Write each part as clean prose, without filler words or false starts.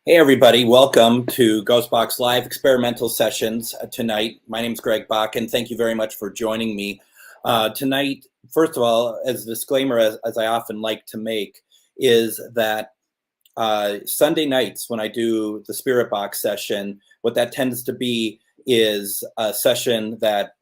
Hey everybody, welcome to GhostBox Live Experimental Sessions tonight. My name is Greg Bach, and thank you very much for joining me. Tonight, first of all, as a disclaimer, as I often like to make, is that Sunday nights when I do the Spirit Box session, what that tends to be is a session that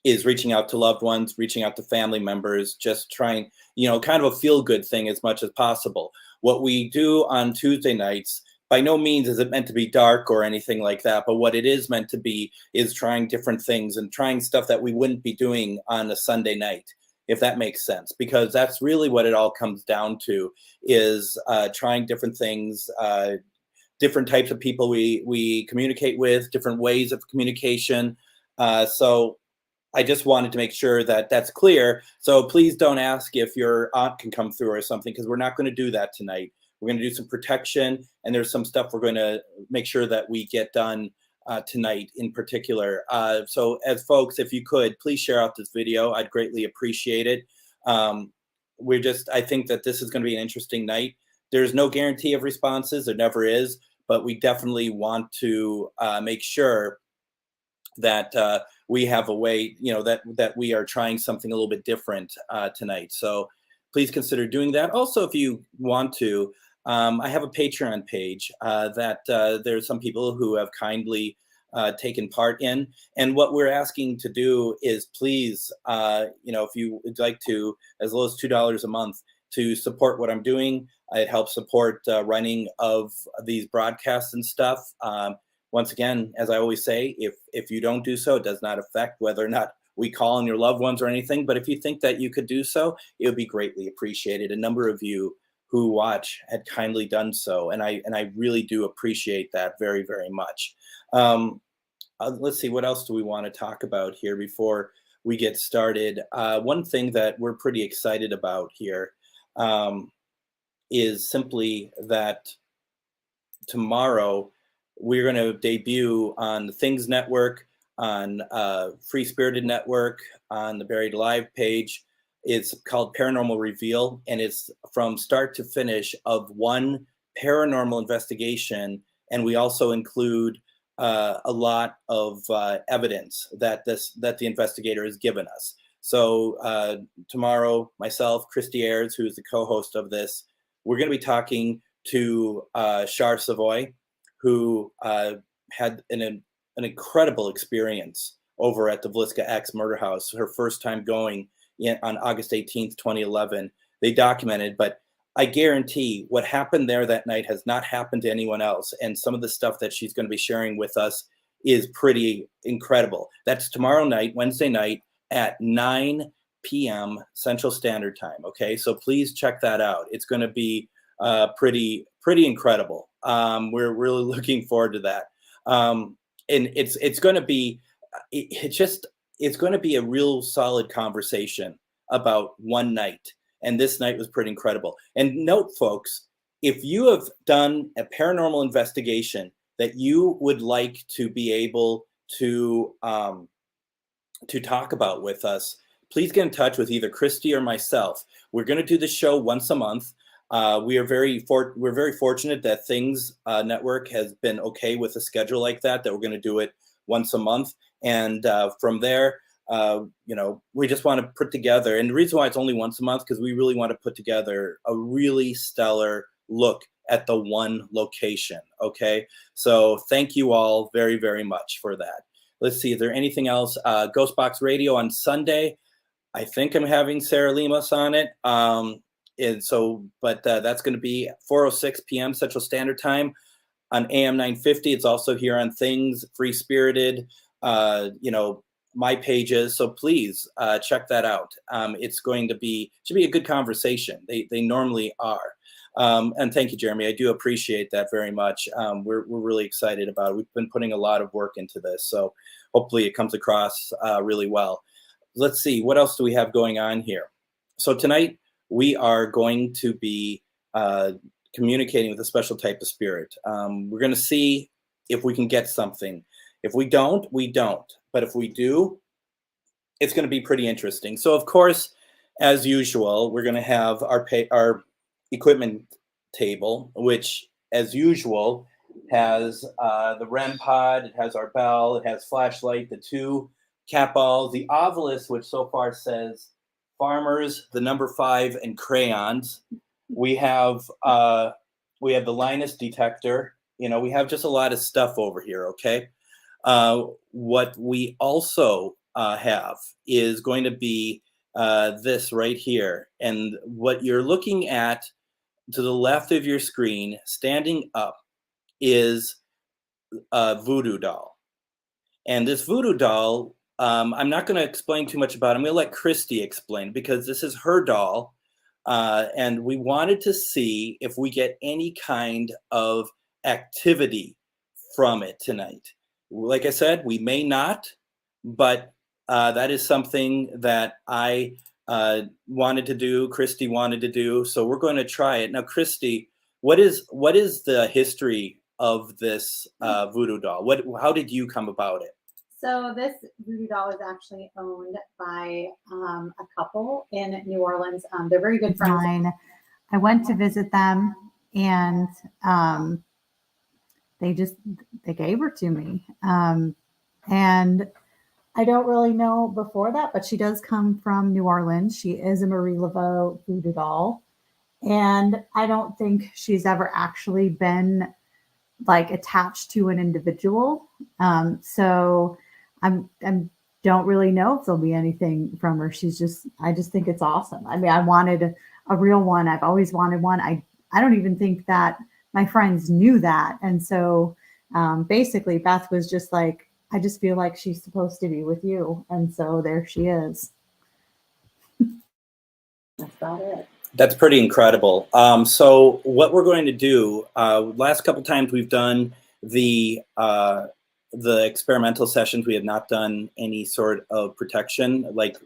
is reaching out to loved ones, reaching out to family members, just trying, kind of a feel good thing as much as possible. What we do on Tuesday nights, by no means is it meant to be dark or anything like that, but what it is meant to be is trying different things and trying stuff that we wouldn't be doing on a Sunday night, if that makes sense, because that's really what it all comes down to is trying different things, different types of people we communicate with, different ways of communication. So I just wanted to make sure that that's clear. So please don't ask if your aunt can come through or something, because we're not going to do that tonight. We're going to do some protection, and there's some stuff we're going to make sure that we get done tonight in particular. So as folks, if you could, please share out this video. I'd greatly appreciate it. I think that this is going to be an interesting night. There's no guarantee of responses. There never is, but we definitely want to make sure that we have a way, that we are trying something a little bit different tonight. So please consider doing that. Also, if you want to, I have a Patreon page that there's some people who have kindly taken part in. And what we're asking to do is please, if you would like to, as low as $2 a month, to support what I'm doing. It helps support running of these broadcasts and stuff. Once again, as I always say, if you don't do so, it does not affect whether or not we call on your loved ones or anything. But if you think that you could do so, it would be greatly appreciated. A number of you who watch had kindly done so, and I really do appreciate that very, very much. Let's see, what else do we want to talk about here before we get started? One thing that we're pretty excited about here is simply that tomorrow we're going to debut on the Things Network, on Free Spirited Network, on the Buried Alive page. It's called Paranormal Reveal, and it's from start to finish of one paranormal investigation. And we also include a lot of evidence that the investigator has given us. So tomorrow, myself, Christie Ayers, who is the co-host of this, we're going to be talking to Char Savoy, who had an incredible experience over at the Vliska X murder house, her first time going on August 18th, 2011. They documented, but I guarantee what happened there that night has not happened to anyone else. And some of the stuff that she's going to be sharing with us is pretty incredible. That's tomorrow night, Wednesday night at 9 p.m. Central Standard Time. Okay, so please check that out. It's going to be pretty incredible. We're really looking forward to that. And it's going to be it's going to be a real solid conversation about one night. And this night was pretty incredible. And note, folks, if you have done a paranormal investigation that you would like to be able to talk about with us, please get in touch with either Christy or myself. We're going to do the show once a month. We're very fortunate that Things Network has been okay with a schedule like that we're going to do it once a month. And from there, we just want to put together, and the reason why it's only once a month, because we really want to put together a really stellar look at the one location. Okay. So thank you all very, very much for that. Let's see, is there anything else? GhostBox Radio on Sunday. I think I'm having Sarah Lemus on it. And so, but that's going to be 4:06 p.m. Central Standard Time on AM 950. It's also here on Things, Free Spirited, my pages. So please check that out. It's going to should be a good conversation. They normally are. And thank you, Jeremy. I do appreciate that very much. We're really excited about it. We've been putting a lot of work into this, so hopefully it comes across really well. Let's see, what else do we have going on here? So tonight we are going to be communicating with a special type of spirit. We're going to see if we can get something. If we don't, we don't. But if we do, it's going to be pretty interesting. So, of course, as usual, we're going to have our equipment table, which as usual, has the REM pod, it has our bell, it has flashlight, the 2 cat balls, the obelisk, which so far says farmers, the number 5, and crayons. We have the Linus detector. We have just a lot of stuff over here. Okay. What we also have is going to be this right here, and what you're looking at to the left of your screen, standing up, is a voodoo doll. And this voodoo doll, I'm not going to explain too much about it. I'm going to let Christie explain, because this is her doll. And we wanted to see if we get any kind of activity from it tonight. Like I said, we may not, but that is something that I wanted to do, Christie wanted to do, so we're going to try it. Now, Christie, what is the history of this voodoo doll? How did you come about it? So this voodoo doll is actually owned by a couple in New Orleans. They're very good friends of mine. I went to visit them, and they gave her to me. And I don't really know before that, but she does come from New Orleans. She is a Marie Laveau voodoo doll. And I don't think she's ever actually been like attached to an individual. So I don't really know if there'll be anything from her. I just think it's awesome. I mean, I wanted a real one. I've always wanted one. I don't even think that my friends knew that. And so basically Beth was just like, I just feel like she's supposed to be with you. And so there she is. That's about it. That's pretty incredible. So what we're going to do, last couple times we've done the experimental sessions, we have not done any sort of protection like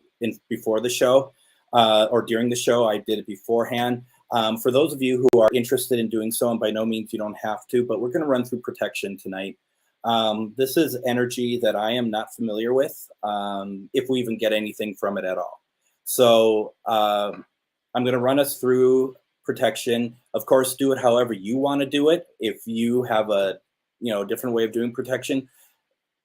before the show or during the show. I did it beforehand. For those of you who are interested in doing so, and by no means you don't have to, but we're going to run through protection tonight. This is energy that I am not familiar with, if we even get anything from it at all. So I'm going to run us through protection. Of course, do it however you want to do it. If you have a different way of doing protection,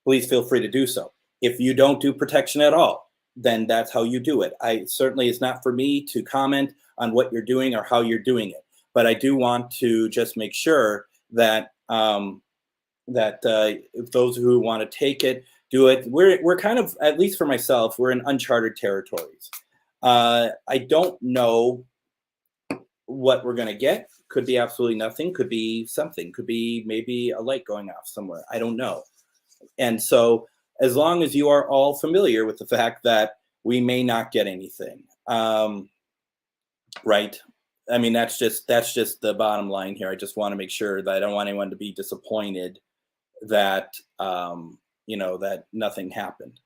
please feel free to do so. If you don't do protection at all, then that's how you do it. It's not for me to comment on what you're doing or how you're doing it, but I do want to just make sure that if those who want to take it, do it. We're kind of, at least for myself, we're in uncharted territories. I don't know what we're going to get. Could be absolutely nothing. Could be something. Could be maybe a light going off somewhere. I don't know. And so as long as you are all familiar with the fact that we may not get anything, right? I mean, that's just the bottom line here. I just want to make sure that I don't want anyone to be disappointed that, that nothing happened.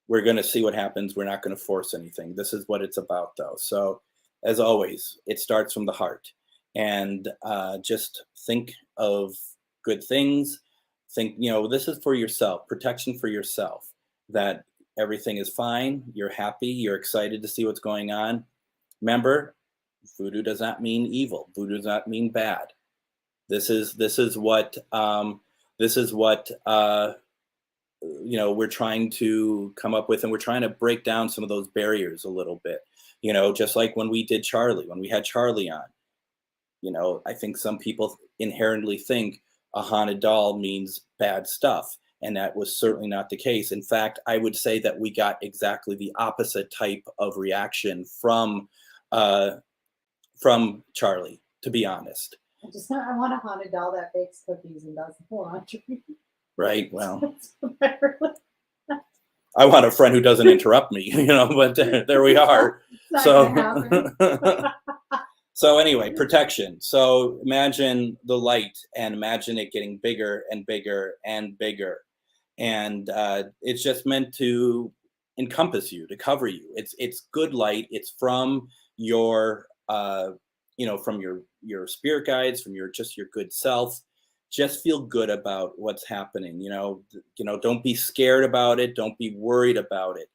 We're going to see what happens. We're not going to force anything. This is what it's about, though. So as always, it starts from the heart. And just think of good things. Think, this is for yourself, protection for yourself, that everything is fine. You're happy. You're excited to see what's going on. Remember, voodoo does not mean evil. Voodoo does not mean bad. This is what we're trying to come up with, and we're trying to break down some of those barriers a little bit. Just like when we had Charlie on. I think some people inherently think a haunted doll means bad stuff, and that was certainly not the case. In fact, I would say that we got exactly the opposite type of reaction from Charlie, to be honest. I want a haunted doll that bakes cookies and does the laundry. Right. Well, I want a friend who doesn't interrupt me, but there we are. So anyway, protection. So imagine the light and imagine it getting bigger and bigger and bigger. And it's just meant to encompass you, to cover you. It's good light. It's from your, from your spirit guides, from your good self. Just feel good about what's happening. Don't be scared about it. Don't be worried about it.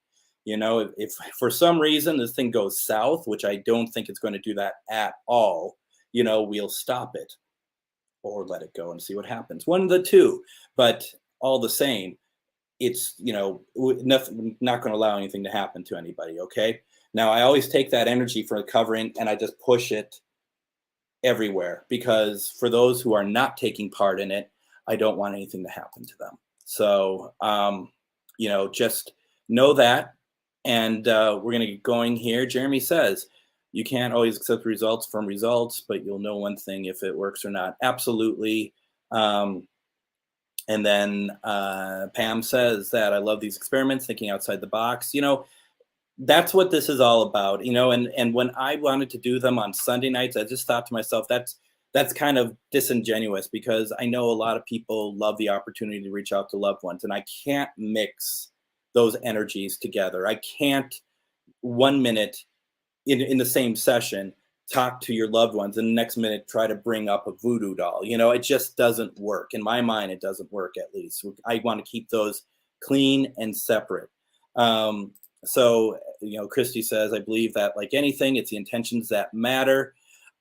If for some reason this thing goes south, which I don't think it's going to do that at all, we'll stop it. or let it go and see what happens. One of the two, but all the same, it's, nothing, not going to allow anything to happen to anybody. Okay. Now I always take that energy for covering and I just push it everywhere, because for those who are not taking part in it, I don't want anything to happen to them. So, just know that. And we're going to get going here. Jeremy says, you can't always accept results from results, but you'll know one thing, if it works or not. Absolutely. And then Pam says that I love these experiments, thinking outside the box. That's what this is all about, and when I wanted to do them on Sunday nights, I just thought to myself, that's kind of disingenuous, because I know a lot of people love the opportunity to reach out to loved ones, and I can't mix those energies together. I can't 1 minute in the same session talk to your loved ones and the next minute try to bring up a voodoo doll. It just doesn't work. In my mind, it doesn't work, at least. I want to keep those clean and separate. So, Christie says, I believe that, like anything, it's the intentions that matter.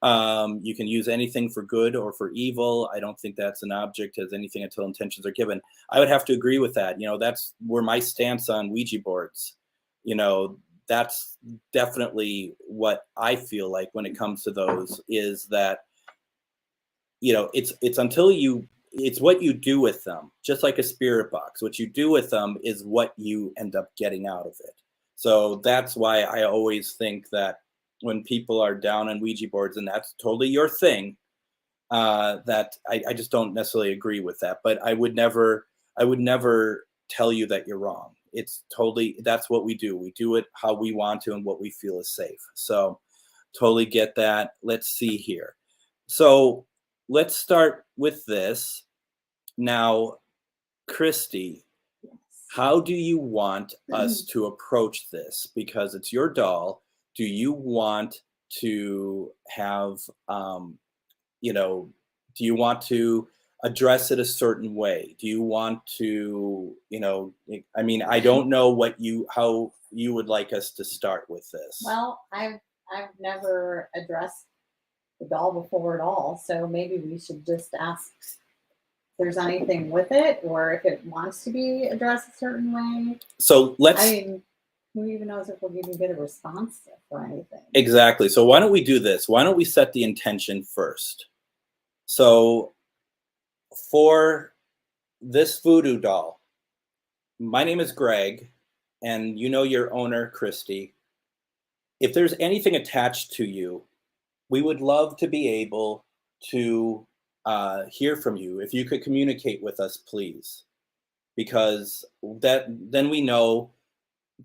You can use anything for good or for evil. I don't think that's an object as anything until intentions are given. I would have to agree with that. That's where my stance on Ouija boards, that's definitely what I feel like when it comes to those, is that, it's what you do with them, just like a spirit box. What you do with them is what you end up getting out of it. So that's why I always think that when people are down on Ouija boards, and that's totally your thing, that I just don't necessarily agree with that. But I would never tell you that you're wrong. It's totally, that's what we do. We do it how we want to and what we feel is safe. So totally get that. Let's see here. So let's start with this. Now, Christie, how do you want us to approach this? Because it's your doll. Do you want to have, do you want to address it a certain way? Do you want to, I don't know how you would like us to start with this. Well, I've never addressed the doll before at all, so maybe we should just ask if there's anything with it, or if it wants to be addressed a certain way. So who even knows if we'll even get a response for anything? Exactly. So why don't we do this? Why don't we set the intention first? So for this voodoo doll, my name is Greg, and your owner, Christie. If there's anything attached to you, we would love to be able to hear from you. If you could communicate with us, please, because then we know,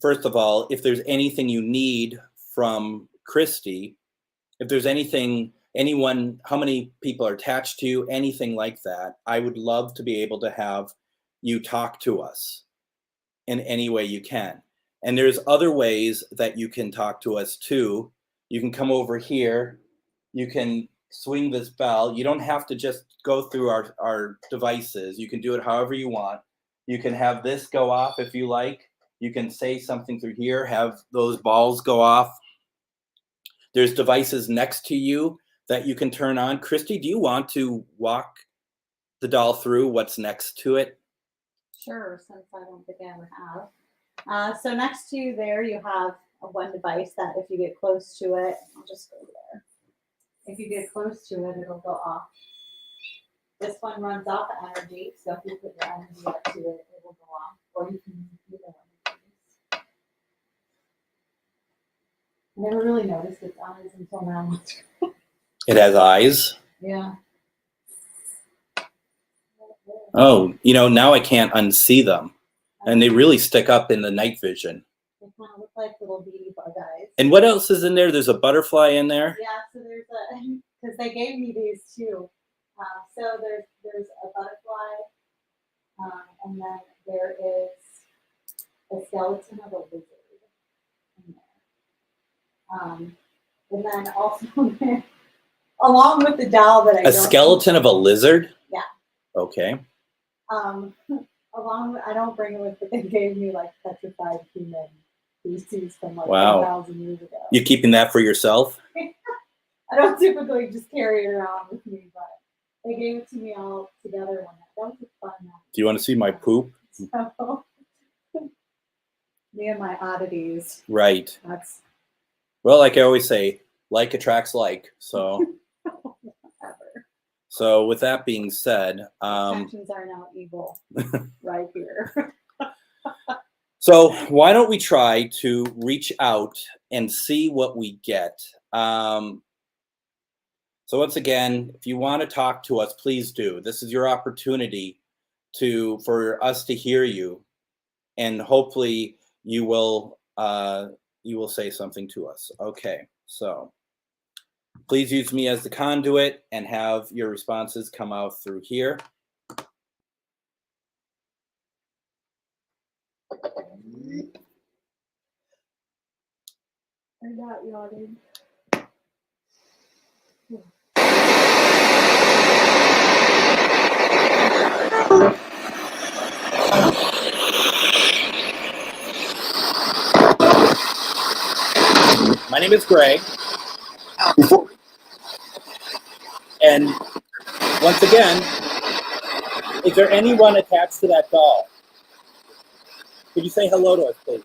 first of all, if there's anything you need from Christie, if there's anyone, how many people are attached to you, anything like that, I would love to be able to have you talk to us in any way you can. And there's other ways that you can talk to us too. You can come over here, you can swing this bell. You don't have to just go through our devices. You can do it however you want. You can have this go off if you like. You can say something through here, have those balls go off. There's devices next to you that you can turn on. Christie, do you want to walk the doll through what's next to it? Sure, since I don't think I ever have. So next to you there, you have one device that if you get close to it, I'll just go there. If you get close to it, it'll go off. This one runs off of energy, so if you put your energy up to it, it will go off. Or you can use either one of these. I never really noticed its eyes until now. It has eyes? Yeah. Oh, now I can't unsee them. And they really stick up in the night vision. They kind of look like little beady bug eyes. And what else is in there? There's a butterfly in there? Yeah, so there's because they gave me these too. So there's a butterfly, and then there is a skeleton of a lizard in there. And then also there, along with the doll that A skeleton of a lizard? Yeah. Okay. Along with, I don't bring it with, but they gave me like petrified human feces from like Wow. 1,000 years ago. You keeping that for yourself? I don't typically just carry it around with me, but They gave it to me all together one night. That was a fun night. Do you want to see my poop? So, me and my oddities. Right. That's Well, like I always say, like attracts like. So, whatever. so with that being said, Actions are now evil right here. so why don't we try to reach out and see what we get? So once again, if you want to talk to us, please do. This is your opportunity for us to hear you, and hopefully you will say something to us. Okay, so please use me as the conduit and have your responses come out through here. I'm not yawning. My name is Greg, and once again, is there anyone attached to that doll? Could you say hello to us, please?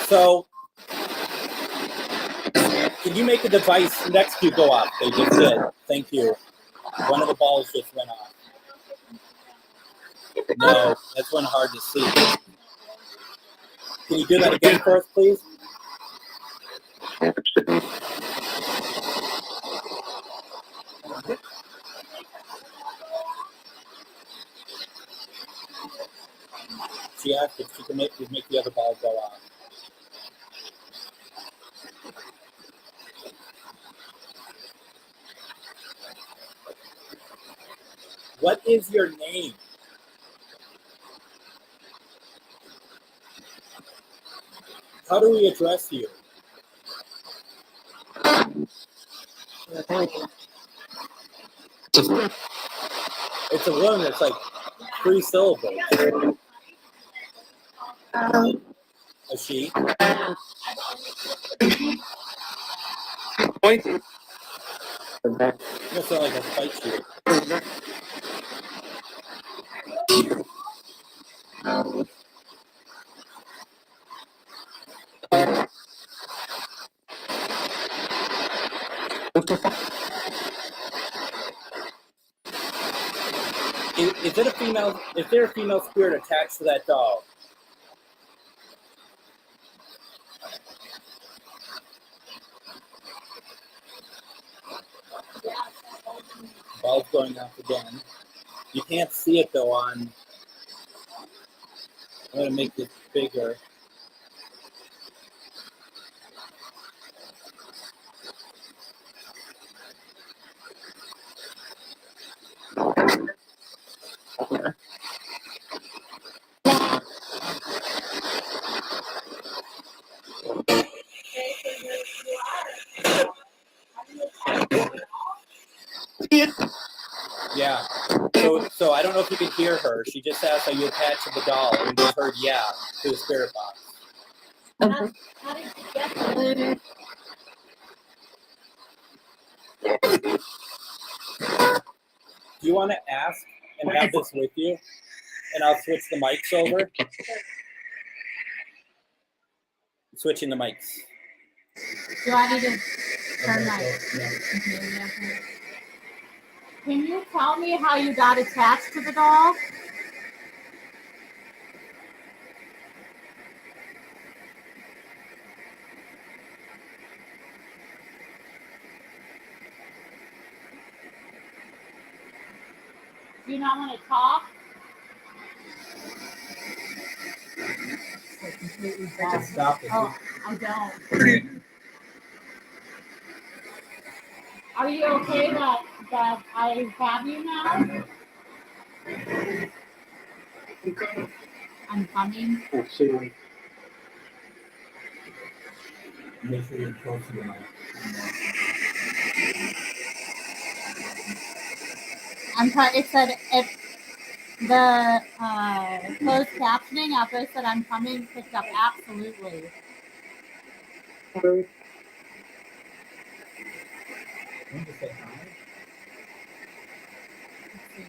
So, can you make the device next to you go off? They just did. Thank you. One of the balls just went off. No, that's one hard to see. Can you do that again for us, please? She asked if she can make the other ball go off. What is your name? How do we address you? It's a woman that's like 3 syllables. A she? You sound like a fight shooter. Is it a female? Is there a female spirit attached to that doll? Ball's going off again. You can't see it though on. I'm gonna make this bigger. Yeah. So I don't know if you can hear her. She just asked, "Are you attached to the doll?" And we just heard, "Yeah," to the spirit box. How did you get there? Do you want to ask and have this with you? And I'll switch the mics over. Switching the mics. Do I need to turn my? Yeah. Can you tell me how you got attached to the doll? Do you not want to talk? Yes. Stop this. Oh, I don't. Are you okay that I have you now? I'm coming. Make sure you're close to the mic. It said if the closed captioning after it said I'm coming picked up absolutely. When you say hi, Let's see.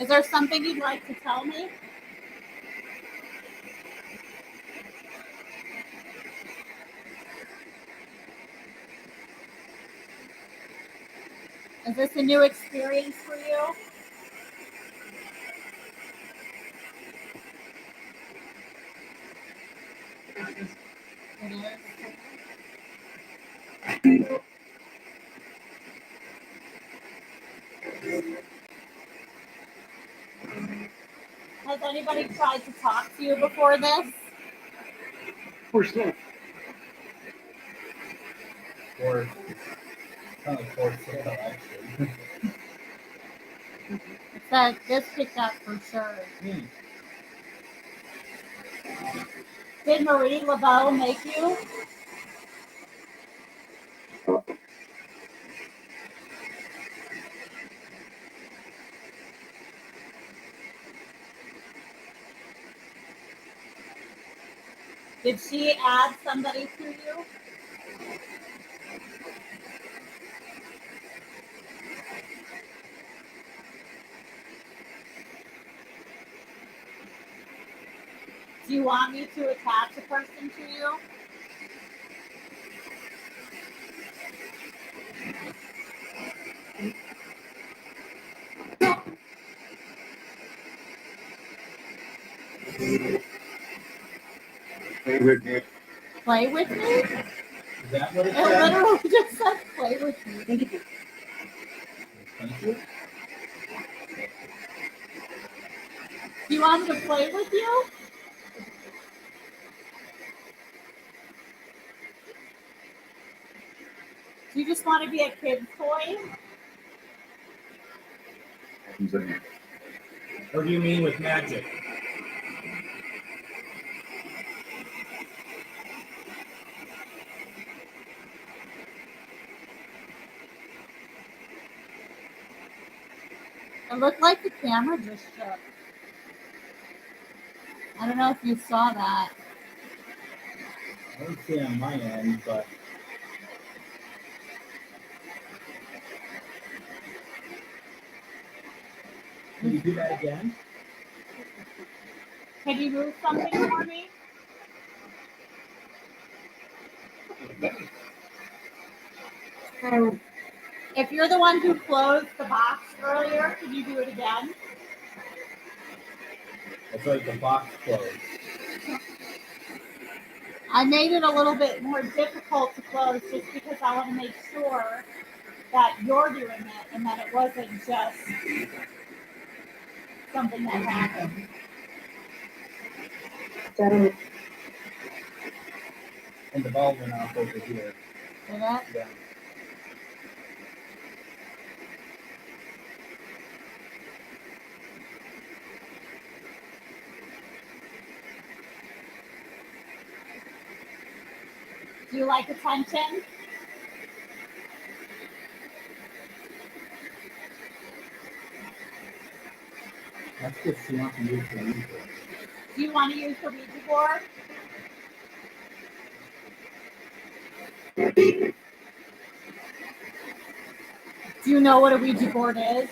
Is there something you'd like to tell me? Is this a new experience for you? It is. Has anybody tried to talk to you before this? or kind of for sale, actually. It said this picked up for sure. Did Marie Laveau make you? Did she add somebody to you? Do you want me to attach a person to you? Play with me. Play with me? Is that what it It said? literally just said play with me. Thank you. Do you want me to play with you? Do you just want to be a kid's toy? What do you mean with magic? It looked like the camera just shook. I don't know if you saw that. I don't see it on my end, but can you do that again? Can you move something for me? If you're the one who closed the box earlier, can you do it again? It's like the box closed. I made it a little bit more difficult to close just because I want to make sure that you're doing it and that it wasn't just something that happened. And the ball went off over here. See that? Yeah. Do you like attention? That's good. She wants to use the Ouija. Do you want to use the Ouija board? Do you know what a Ouija board is?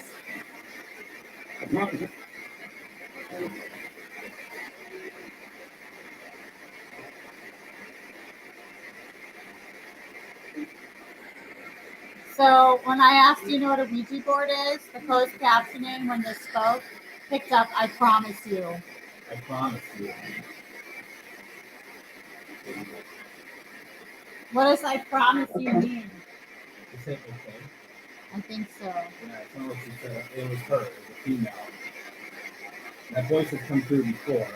So when I asked you know what a Ouija board is, the closed captioning when you spoke picked up, I promise you. I promise you. What does I promise you mean? Is it okay? I think so. Yeah, it's not what she said. It was her. It was a female. That voice has come through before.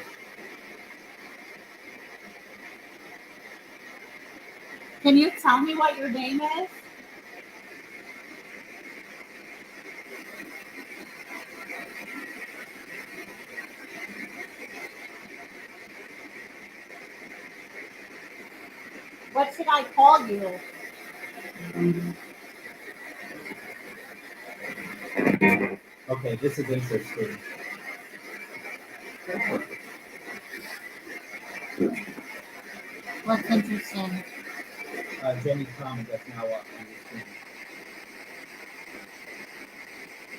Can you tell me what your name is? What should I call you? Okay, this is interesting. What's interesting? Jenny's comment that's now up on the screen.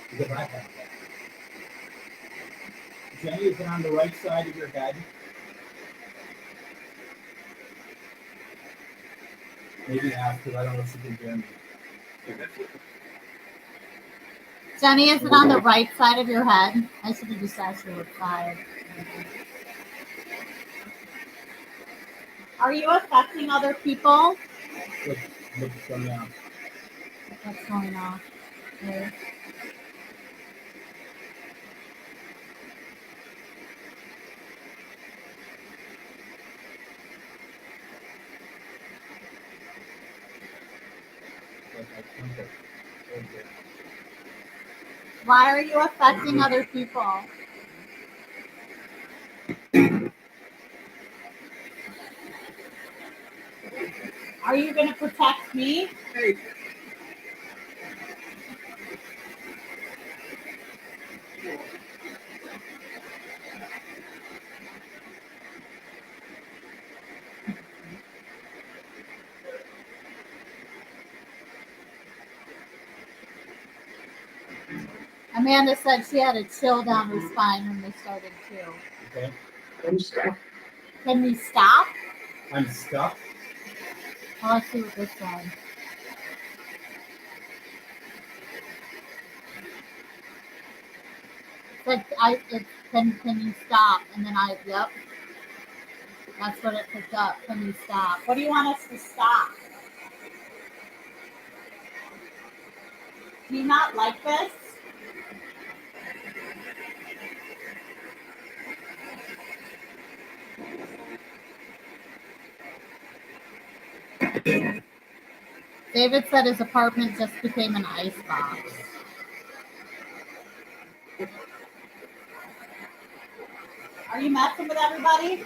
Because I have that. Jenny, is it on the right side of your head? Maybe ask, because I don't know if she can hear me. Jenny, is it on the right side of your head? I should have just asked you what side. Are you affecting other people? Look, what's going on? What's going on? Okay. Why are you affecting other people? Are you going to protect me? Amanda said she had a chill down her spine when they started too. Okay. Can we stop? I'm stuck. Well, let's see what this says. Can you stop? And then yep. That's what it picked up. Can you stop? What do you want us to stop? Do you not like this? David said his apartment just became an icebox. Are you messing with everybody?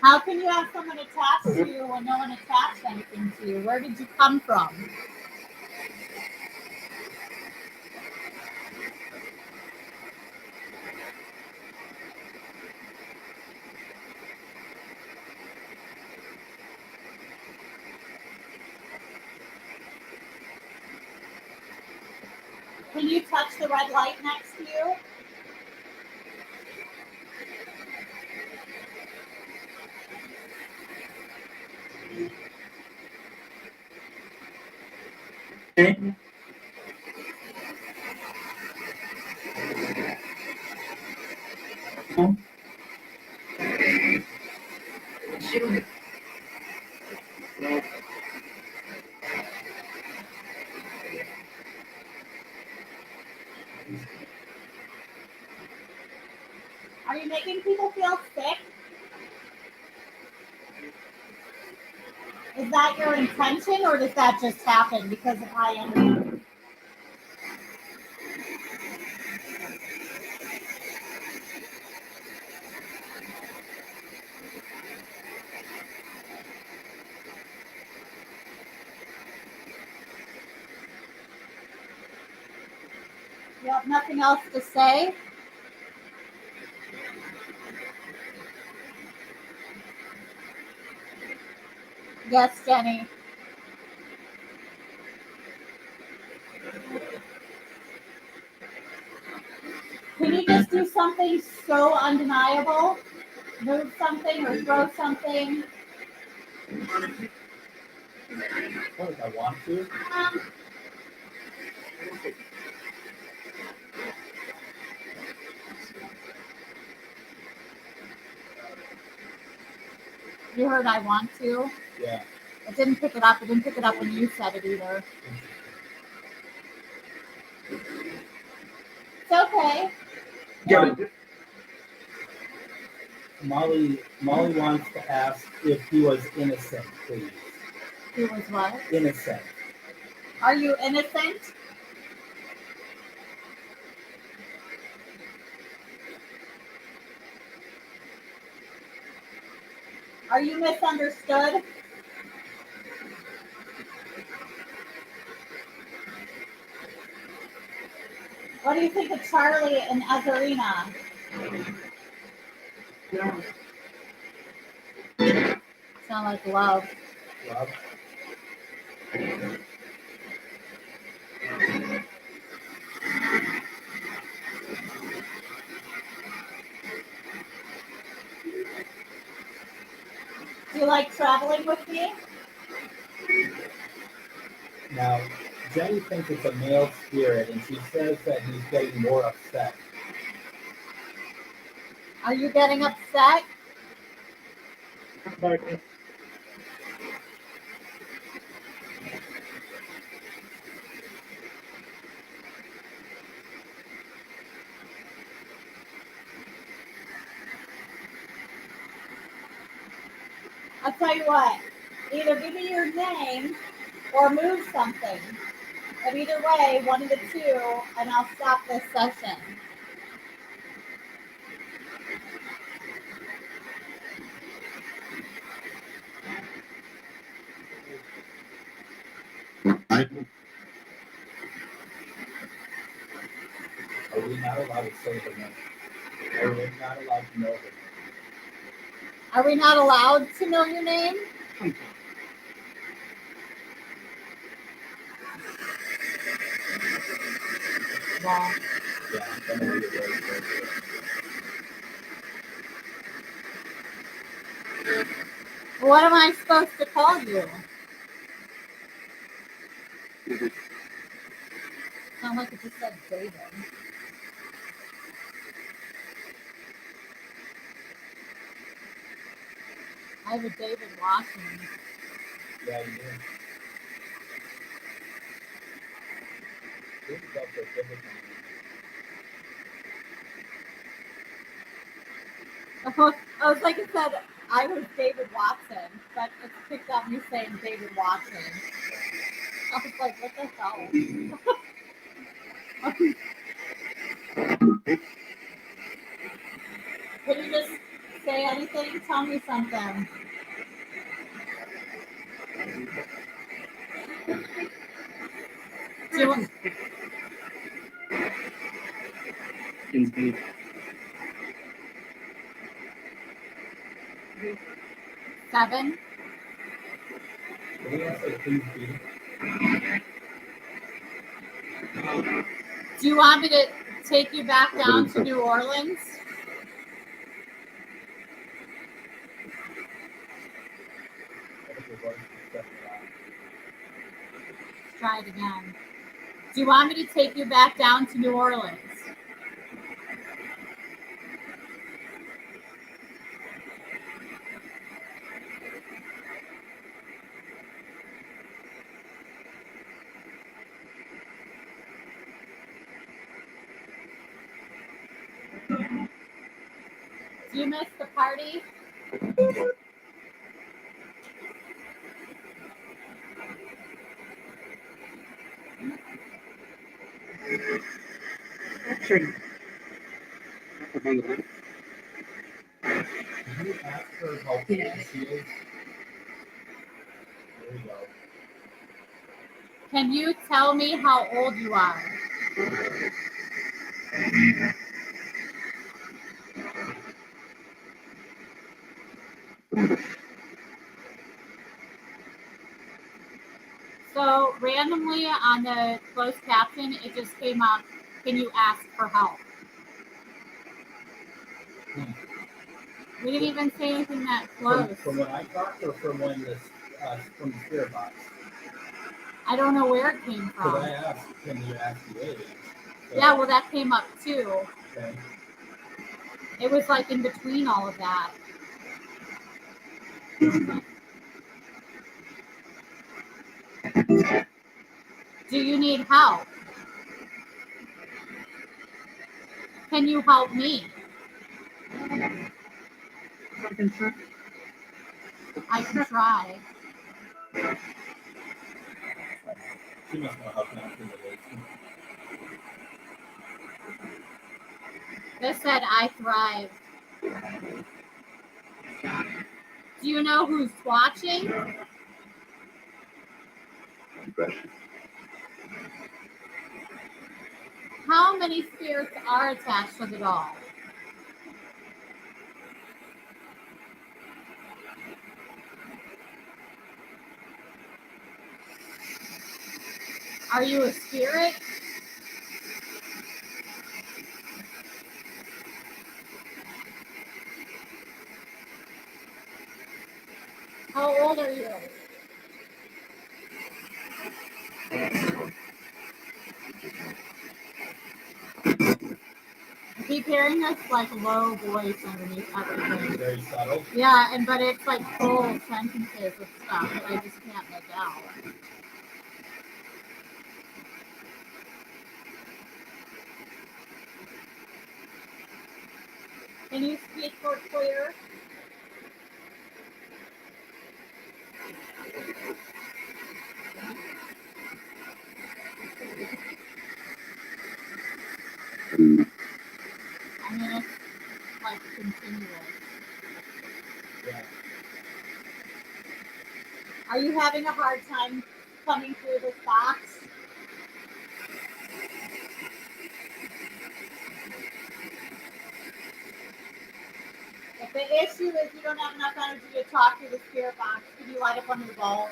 How can you have someone attached to you when no one attached anything to you? Where did you come from? Can you touch the red light next to you? Are you making people feel sick? Is that your intention, or does that just happen because of high energy? You have nothing else to say? Yes, Jenny. Can you just do something so undeniable? Move something or throw something? What, if I want to? You heard I want to? Yeah. It didn't pick it up. It didn't pick it up when you said it either. It's okay. Molly wants to ask if he was innocent, please. He was what? Innocent. Are you innocent? Are you misunderstood? What do you think of Charlie and Azarina? Sound like love. Love. Do you like traveling with me? Now, Jenny thinks it's a male spirit, and she says that he's getting more upset. Are you getting upset? I'll tell you what. Either give me your name or move something. But either way, one of the two, and I'll stop this session. Are we not allowed to say the name? Are we not allowed to know the name? Are we not allowed to know your name? Well, Yeah, I'm gonna be very careful. what am I supposed to call you? Sound like it just said David. I have a David watching. Yeah, you do. This is also different. I was like it said, I was David Watson, but it's picked up me saying David Watson. I was like, what the hell? Can you just say anything? Tell me something. Do you want- 7? Can we also please be? Do you want me to take you back down to New Orleans? I think we're going to step it out. Try it again. Do you want me to take you back down to New Orleans? Do you miss the party? Can you ask her how old she is? There you go. Can you tell me how old you are? So randomly on the closed caption, it just came up, can you ask for help? We didn't even say anything that close. From when I talked, or from when this from the spirit box? I don't know where it came Because from. I asked, can you ask the aliens? So, Yeah, well, that came up too. okay. It was like in between all of that. Do you need help? Can you help me? I can try. She must know how connected it is. This said I thrive. Do you know who's watching? How many spirits are attached to the doll? Are you a spirit? How old are you? I keep hearing this like low voice underneath everything. Very subtle. Yeah, but it's like full sentences of stuff that I just can't make out. Can you speak more clear? I mean, it's like continuous. Yeah. Are you having a hard time coming through this box? If the issue is you don't have enough energy to talk through the spirit box, can you light up one of the balls?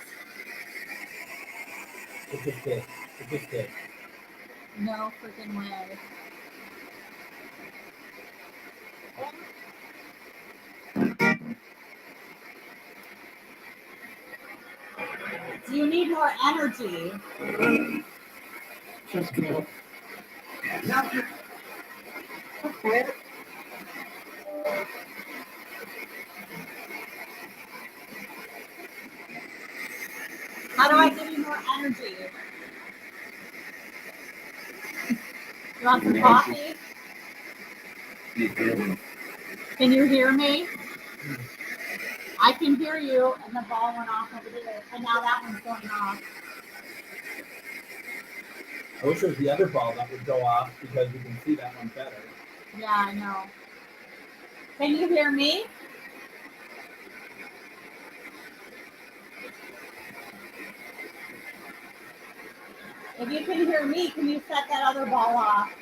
It's a stick. It's a stick. No freaking way. Do you need more energy? Just kidding. How do I give you more energy? You want some coffee? Can you hear me? I can hear you, and the ball went off over there, and now that one's going off. I wish it was the other ball that would go off because we can see that one better. Yeah, I know. Can you hear me? If you can hear me, can you set that other ball off?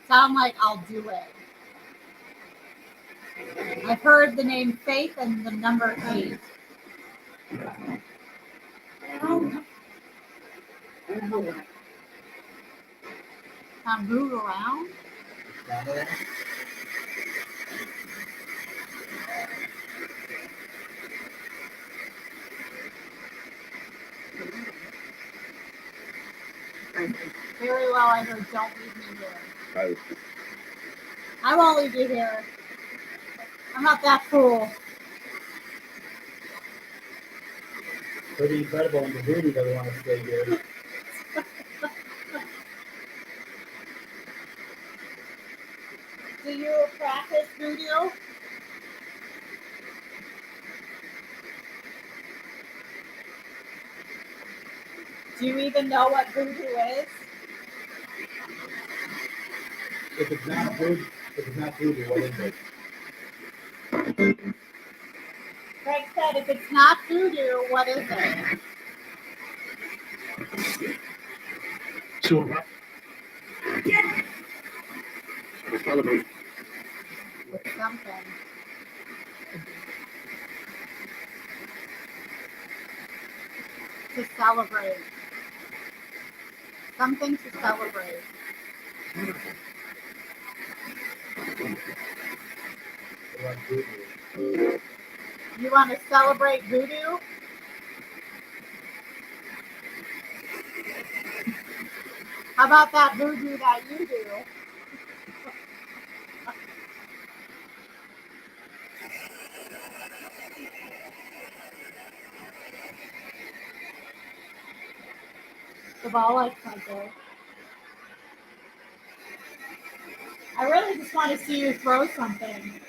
Sound like I'll do it. I've heard the name Faith and the number 8. Can move around? Very well, I heard don't leave me here. I won't leave you here. I'm not that fool. Pretty incredible, and the Voodoo doesn't want to stay here. Do you practice voodoo? Do you even know what voodoo is? If it's not Voodoo, what is it? Greg said, if it's not voodoo, what is it? So, celebrate. It's something. To celebrate. Something to celebrate. What Voodoo? You want to celebrate voodoo? How about that voodoo that you do? The ball like puzzle. I really just want to see you throw something.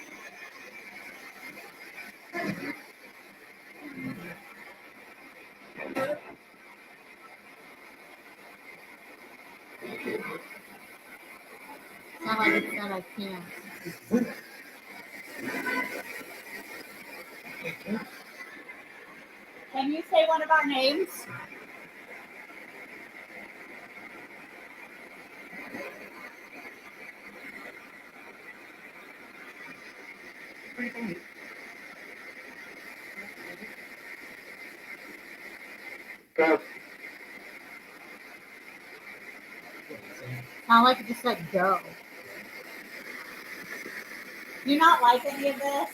Not like it's that I can't. Can you say one of our names? Go. Sound like it just said go. Do you not like any of this?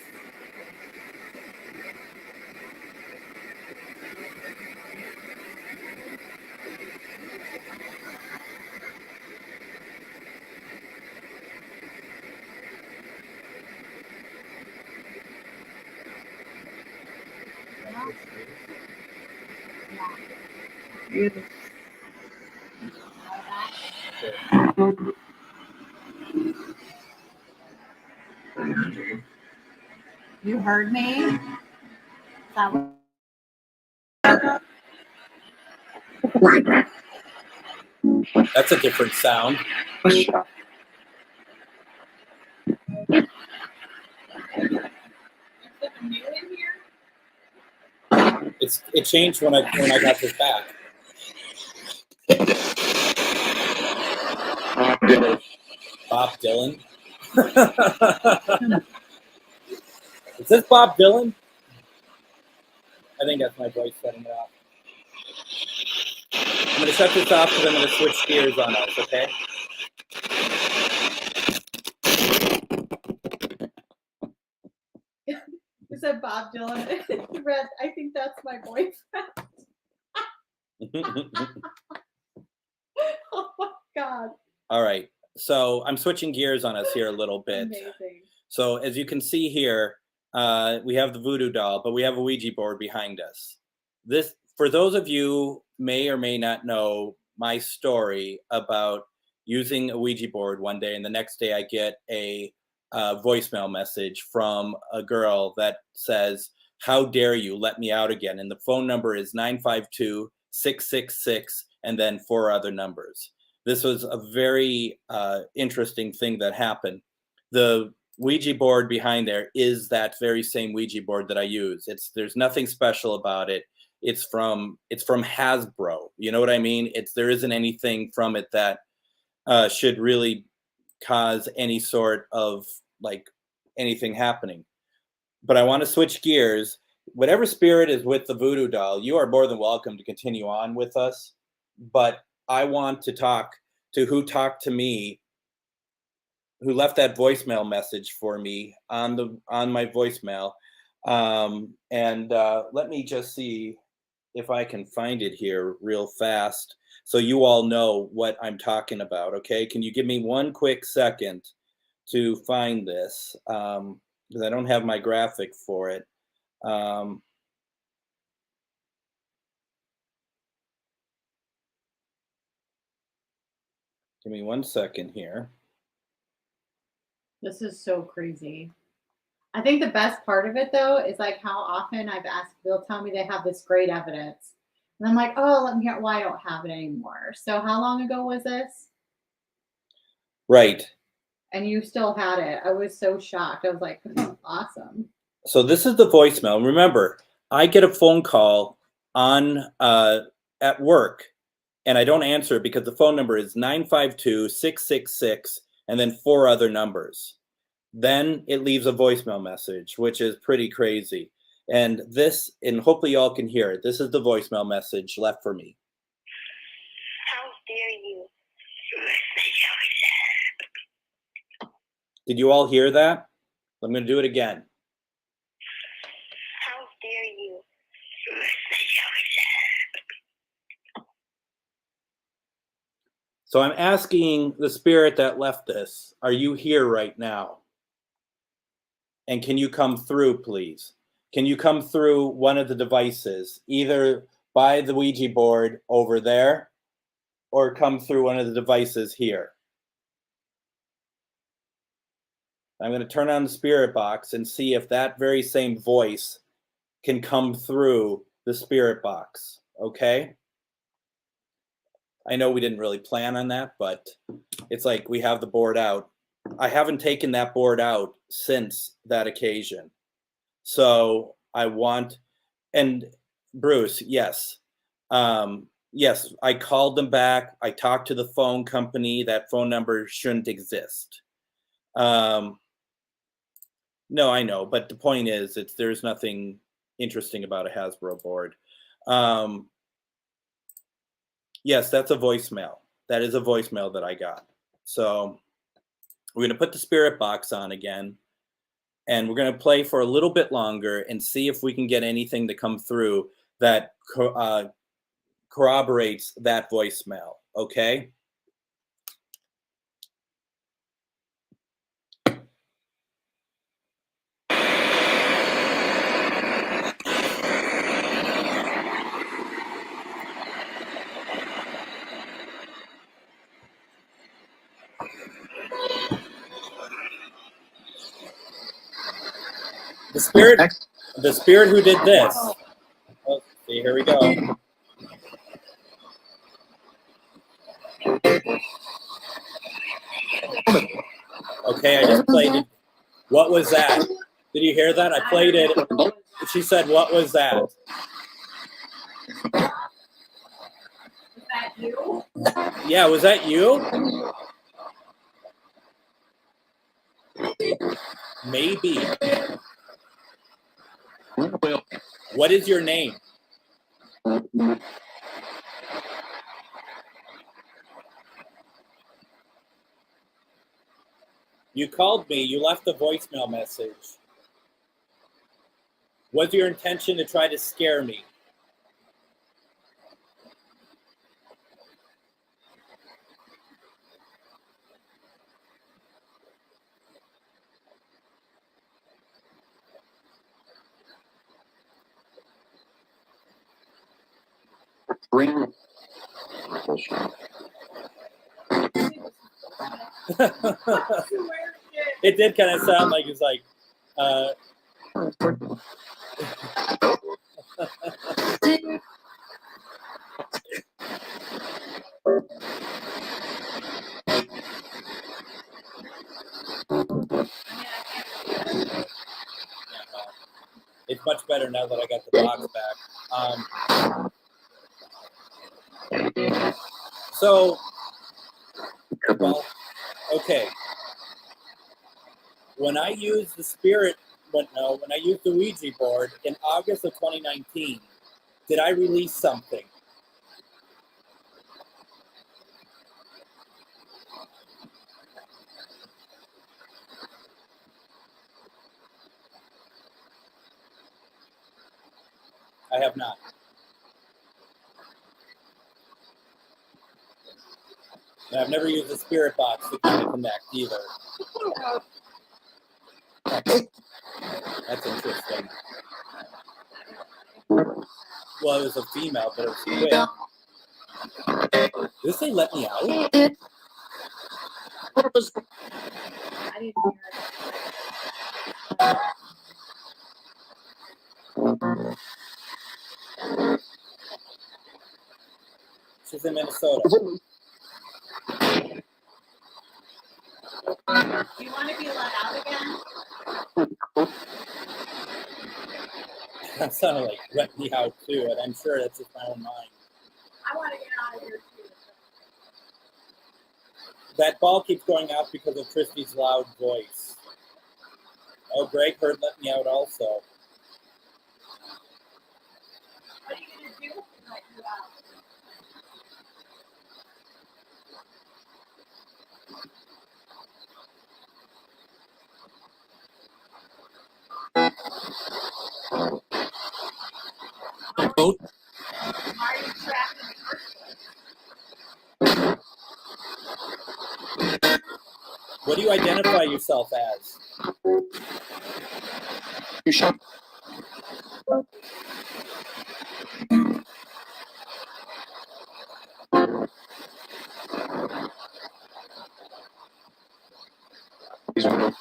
No? Yeah. You heard me? That That's a different sound. It changed when I got this back. Bob Dylan. Is this Bob Dylan? I think that's my voice setting it off. I'm going to shut this off because I'm going to switch gears on us, okay? You said Bob Dylan. Red, I think that's my boyfriend. Oh my God. All right. So I'm switching gears on us here a little bit. Amazing. So as you can see here, we have the voodoo doll, but we have a Ouija board behind us. This, for those of you may or may not know my story about using a Ouija board one day, and the next day I get a voicemail message from a girl that says, "How dare you let me out again?" And the phone number is 952-666, and then 4 other numbers. This was a very interesting thing that happened. The Ouija board behind there is that very same Ouija board that I use. There's nothing special about it. It's from Hasbro. You know what I mean? There isn't anything from it that should really cause any sort of like anything happening. But I want to switch gears. Whatever spirit is with the voodoo doll, you are more than welcome to continue on with us. But I want to talk to who talked to me, who left that voicemail message for me on my voicemail. Let me just see if I can find it here real fast so you all know what I'm talking about. Okay, can you give me one quick second to find this? Because I don't have my graphic for it. Give me 1 second here. This is so crazy. I think the best part of it though is like how often I've asked, they'll tell me they have this great evidence. And I'm like, oh, let me hear why I don't have it anymore. So how long ago was this? Right. And you still had it. I was so shocked. I was like, awesome. So this is the voicemail. Remember, I get a phone call on at work, and I don't answer because the phone number is 952-666 and then 4 other numbers. Then it leaves a voicemail message, which is pretty crazy. And hopefully y'all can hear it. This is the voicemail message left for me. How dare you? Did you all hear that? I'm going to do it again. How dare you? So I'm asking the spirit that left this, are you here right now? And can you come through, please? Can you come through one of the devices, either by the Ouija board over there or come through one of the devices here? I'm going to turn on the spirit box and see if that very same voice can come through the spirit box, okay? I know we didn't really plan on that, but it's like we have the board out. I haven't taken that board out since that occasion. So I want, and Bruce, yes. Yes, I called them back. I talked to the phone company. That phone number shouldn't exist. No, I know, but the point is, there's nothing interesting about a Hasbro board. Yes, that's a voicemail. That is a voicemail that I got. So we're going to put the spirit box on again, and we're going to play for a little bit longer and see if we can get anything to come through that corroborates that voicemail, okay? The spirit who did this. Oh, see, here we go. Okay, I just played it. What was that? Did you hear that? I played it. She said, "What was that?" Was that you? Yeah, was that you? Maybe. What is your name? You called me. You left a voicemail message. Was your intention to try to scare me? It did kind of sound like it's like, it's much better now that I got the box back. So, well, okay. When I used when I used the Ouija board in August of 2019, did I release something? I have not. And I've never used a spirit box to kind of connect either. That's interesting. Well, it was a female, but it was quick. Did this thing let me out? I didn't hear She's in Minnesota. Do you want to be let out again? That sounded like let me out too, and I'm sure that's just my own mind. I want to get out of here too. That ball keeps going out because of Christie's loud voice. Oh, Greg heard let me out also. What are you going to do if we let you out? Why are you trapped in the first place? What do you identify yourself as? You shot. He's one.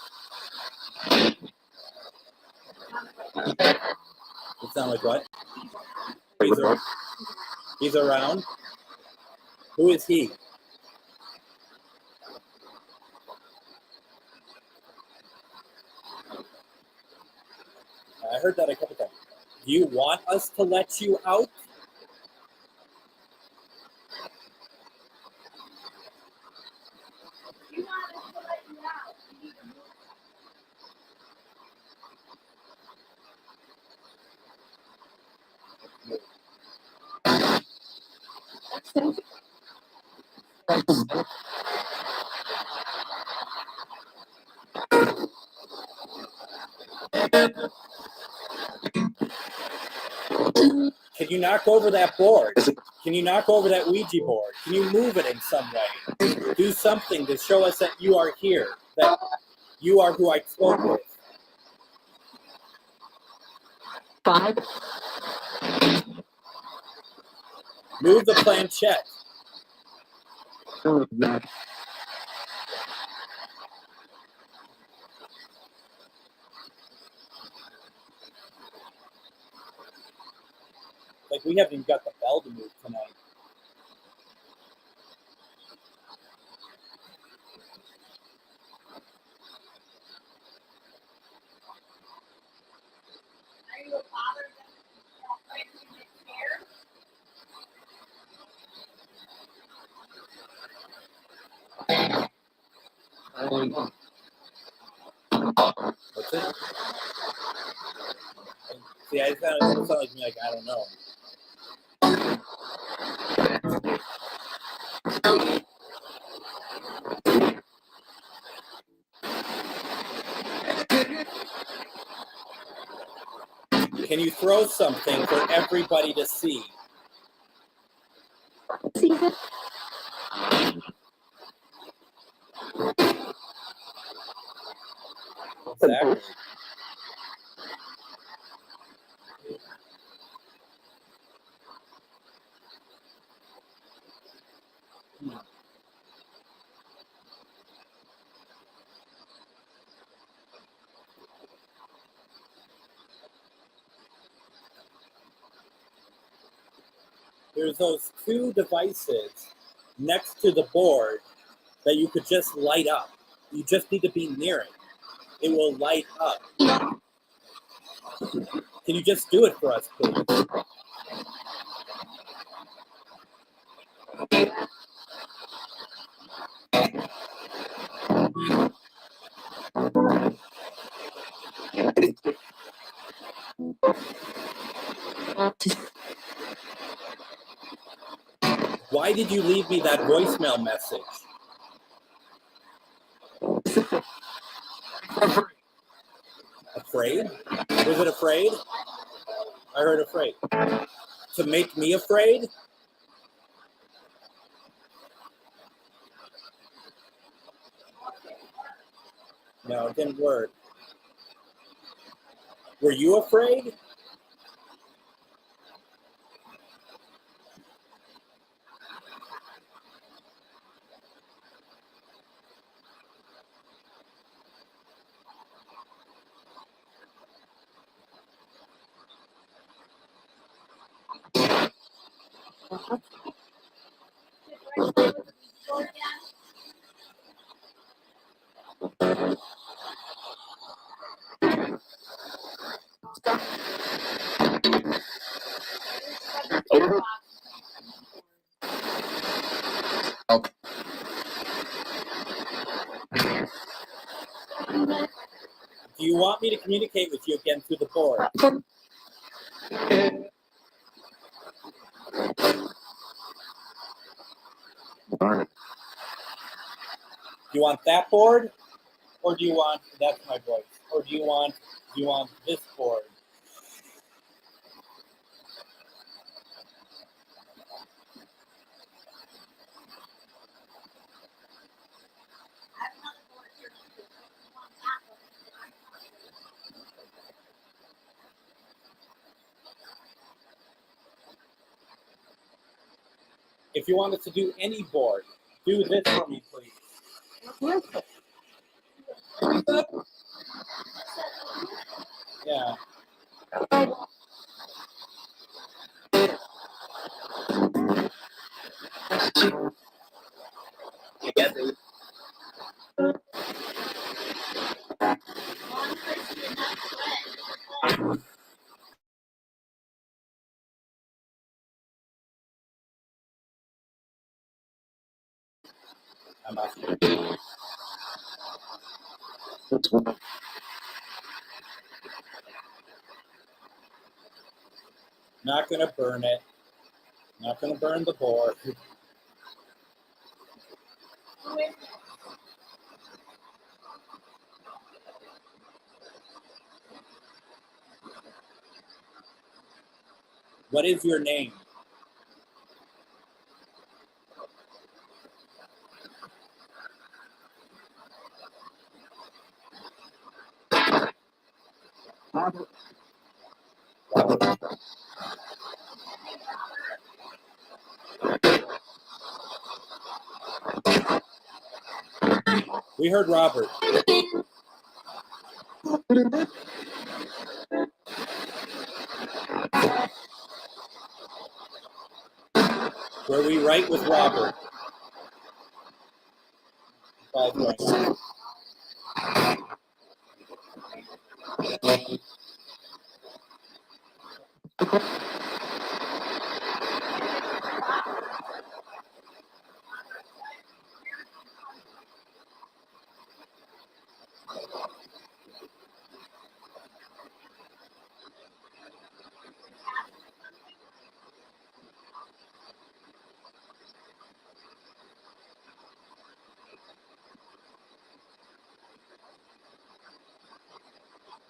It sound like what? He's one. He's around. Who is he? I heard that a couple times. Do you want us to let you out? Can you knock over that board? Can you knock over that Ouija board? Can you move it in some way? Do something to show us that you are here, that you are who I spoke with. 5. Move the planchette. Oh, no. Like we haven't even got the bell to move tonight. What's it? See, I sound like me, like I don't know. Can you throw something for everybody to see? Exactly. There's those two devices next to the board that you could just light up. You just need to be near it. It will light up. Can you just do it for us, please? Why did you leave me that voicemail message? Afraid? Was it afraid? I heard afraid. To make me afraid? No, it didn't work. Were you afraid? Okay. Do you want me to communicate with you again through the board? Darn it. Do you want that board? Or do you want, that's my voice, or do you want this board? If you wanted to do any board, do this for me, please. Yeah. I'm not, not gonna burn it. Not gonna burn the board. What is your name? We heard Robert. Were we right with Robert?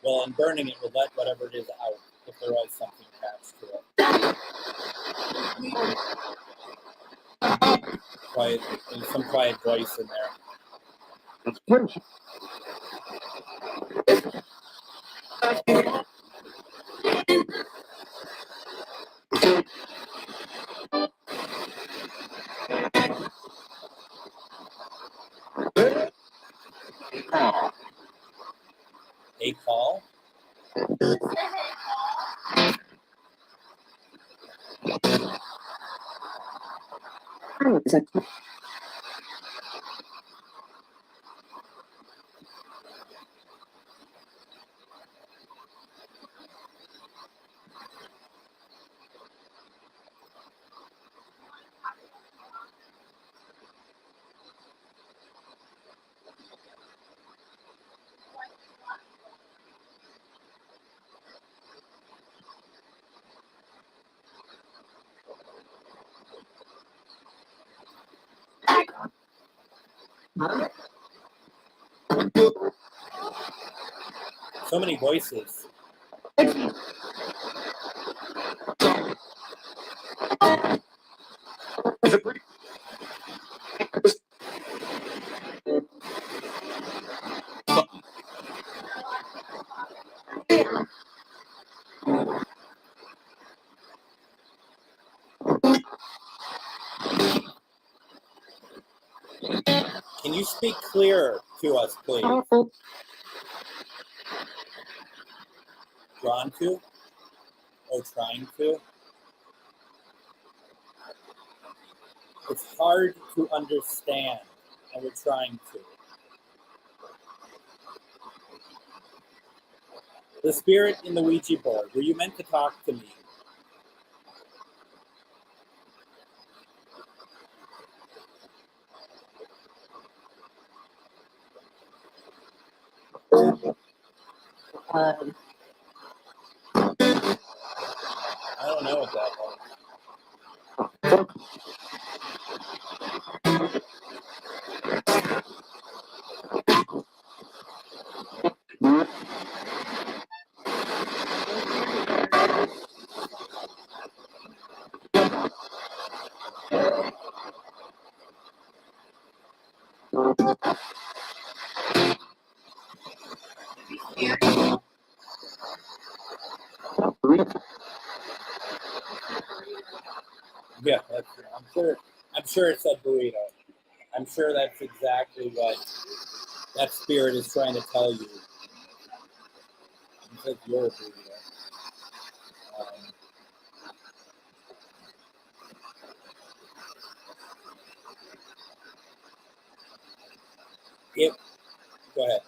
Well, in burning it, we'll let whatever it is out if there is something attached to it. Quiet, there's some quiet voice in there. A call? So many voices. Can you speak clearer to us, please? Drawn to? Or trying to? It's hard to understand, and we're trying to. The spirit in the Ouija board, were you meant to talk to me? I don't know what that was. Yeah, I'm sure I'm sure it said burrito. I'm sure that's exactly what that spirit is trying to tell you. It says you're a burrito. Go ahead.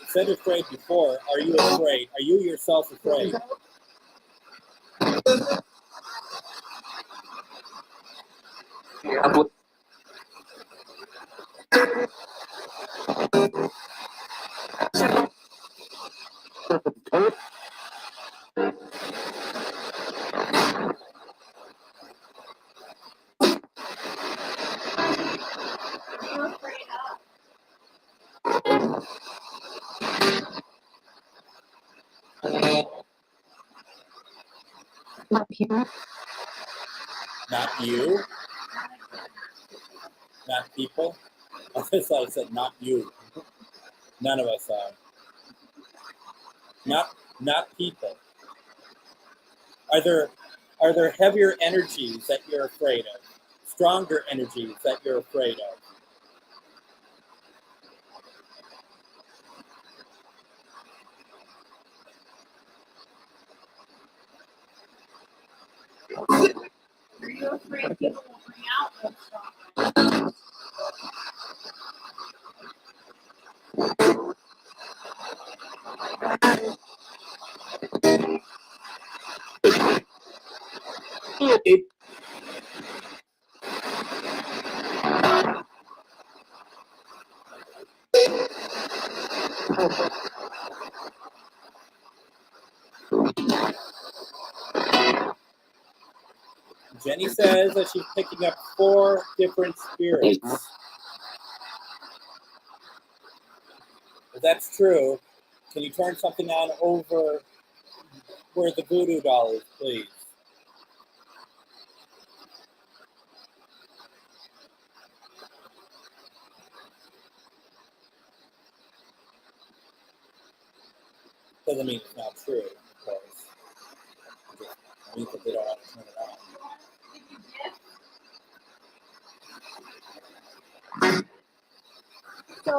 You said afraid before. Are you afraid? Are you yourself afraid? Not you? Not people? I thought I said not you. None of us are. Not people. Are there heavier energies that you're afraid of? Stronger energies that you're afraid of? Are you afraid people will bring out those strong? Jenny says that she's picking up 4 different spirits. If that's true, can you turn something on over where the voodoo doll is, please? Doesn't mean it's not true, of course. It means that they don't want to turn it on. So,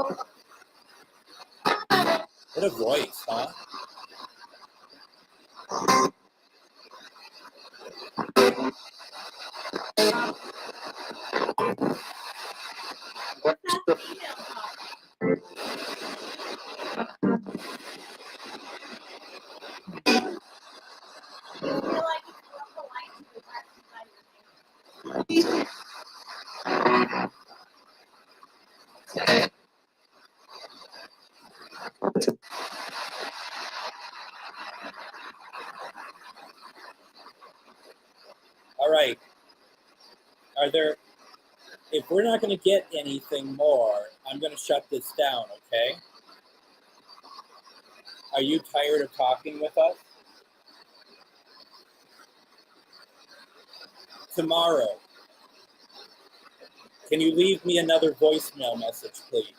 What a voice, huh? what's that female talking? I feel like it's real polite to attack somebody. All right. If we're not going to get anything more, I'm going to shut this down, okay? Are you tired of talking with us? Tomorrow, can you leave me another voicemail message, please?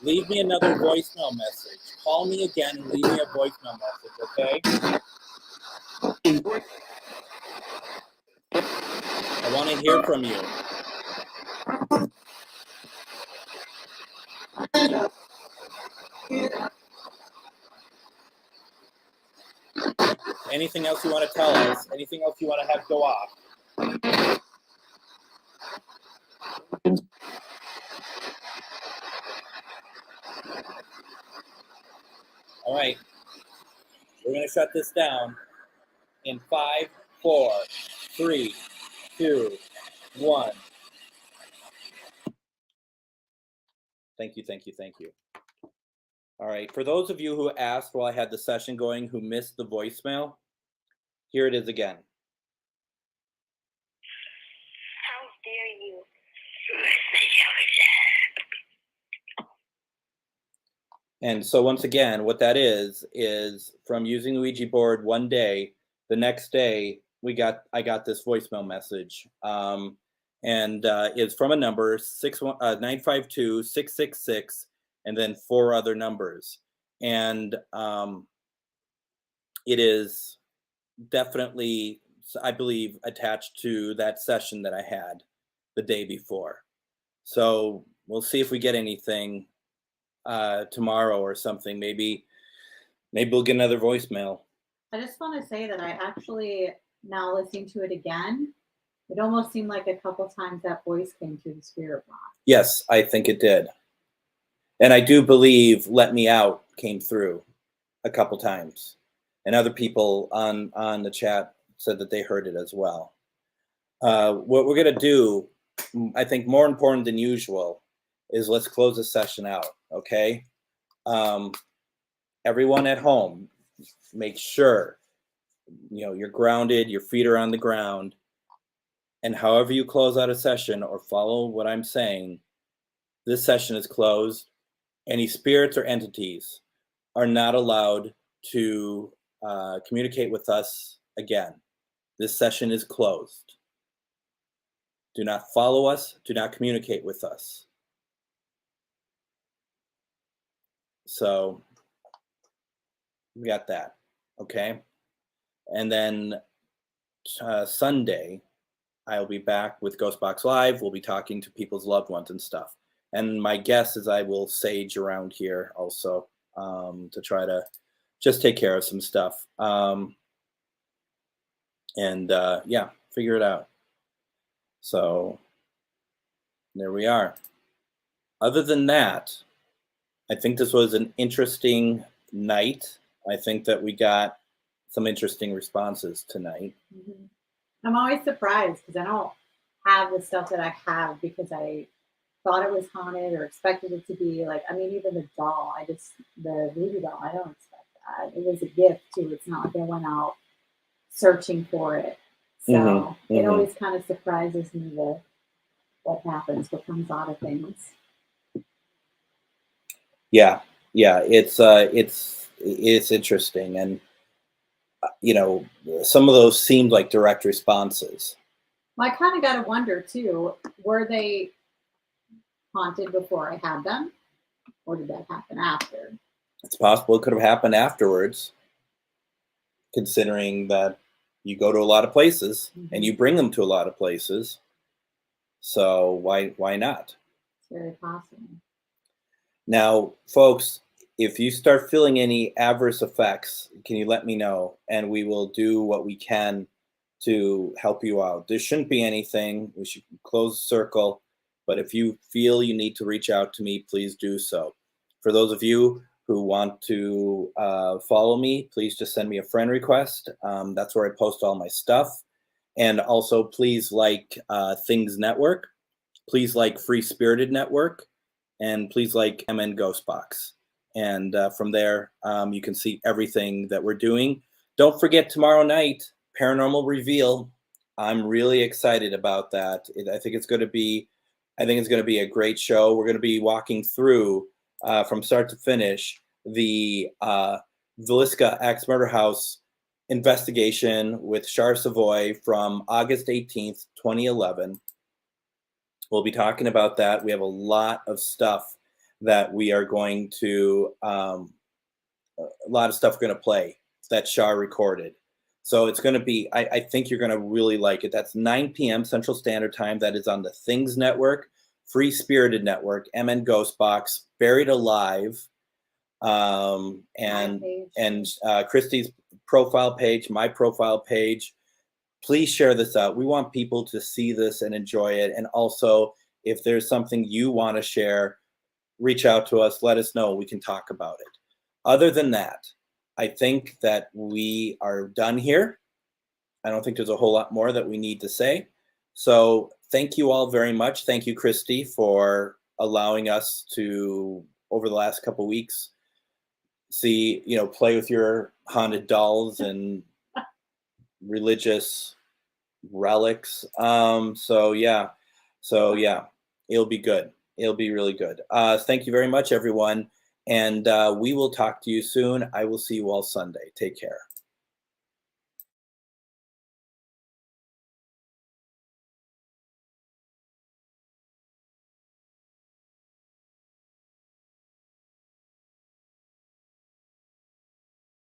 Leave me another voicemail message. Call me again and leave me a voicemail message, okay? I want to hear from you. Anything else you want to tell us? Anything else you want to have go off? All right. We're going to shut this down in 5, 4, 3, 2, 1. Thank you, thank you, thank you. All right. For those of you who asked while I had the session going who missed the voicemail, here it is again. How dare you? And so once again, what that is from using the Ouija board one day, the next day I got this voicemail message. And and it's from a number 952-666, and then 4 other numbers. And it is definitely, I believe, attached to that session that I had the day before. So we'll see if we get anything tomorrow or something. Maybe we'll get another voicemail. I just want to say that I actually, now listening to it again, it almost seemed like a couple times that voice came through the spirit box. Yes, I think it did. And I do believe Let Me Out came through a couple times. And other people on the chat said that they heard it as well. What we're going to do, I think more important than usual, is let's close the session out, okay? Everyone at home, make sure, you're grounded, your feet are on the ground, and however you close out a session or follow what I'm saying, this session is closed. Any spirits or entities are not allowed to communicate with us again. This session is closed. Do not follow us. Do not communicate with us. So we got that, okay? And then Sunday, I'll be back with GhostBox Live. We'll be talking to people's loved ones and stuff. And my guess is I will sage around here also to try to just take care of some stuff. Yeah, figure it out. So there we are. Other than that, I think this was an interesting night. I think that we got some interesting responses tonight. Mm-hmm. I'm always surprised because I don't have the stuff that I have because I thought it was haunted or expected it to be. Like, I mean, even the doll, the voodoo doll, I don't expect that. It was a gift too. It's not like I went out searching for it. So it always kind of surprises me what happens, what comes out of things. Yeah, it's interesting, and some of those seemed like direct responses. Well, I kind of got to wonder too, were they haunted before I had them, or did that happen after? It's possible it could have happened afterwards, considering that you go to a lot of places and you bring them to a lot of places. So why not? It's very possible. Now, folks, if you start feeling any adverse effects, can you let me know? And we will do what we can to help you out. There shouldn't be anything. We should close the circle. But if you feel you need to reach out to me, please do so. For those of you who want to follow me, please just send me a friend request. That's where I post all my stuff. And also, please like Things Network. Please like Free Spirited Network. And please like MN GhostBox. And from there, you can see everything that we're doing. Don't forget tomorrow night, Paranormal Reveal. I'm really excited about that. I think it's going to be a great show. We're going to be walking through from start to finish the Villisca Axe Murder House investigation with Char Savoy from August 18th, 2011. We'll be talking about that. We have a lot of stuff that we are going to, a lot of stuff we're going to play that Char recorded. So it's going to be, I think you're going to really like it. That's 9 p.m. Central Standard Time. That is on the Things Network, Free Spirited Network, MN GhostBox, Buried Alive, and Christie's profile page, my profile page. Please share this out. We want people to see this and enjoy it. And also, if there's something you want to share, reach out to us. Let us know. We can talk about it. Other than that, I think that we are done here. I don't think there's a whole lot more that we need to say. So thank you all very much. Thank you, Christy, for allowing us to, over the last couple of weeks, play with your haunted dolls and religious relics. So yeah, it'll be good. It'll be really good. Thank you very much, everyone. And we will talk to you soon. I will see you all Sunday. Take care.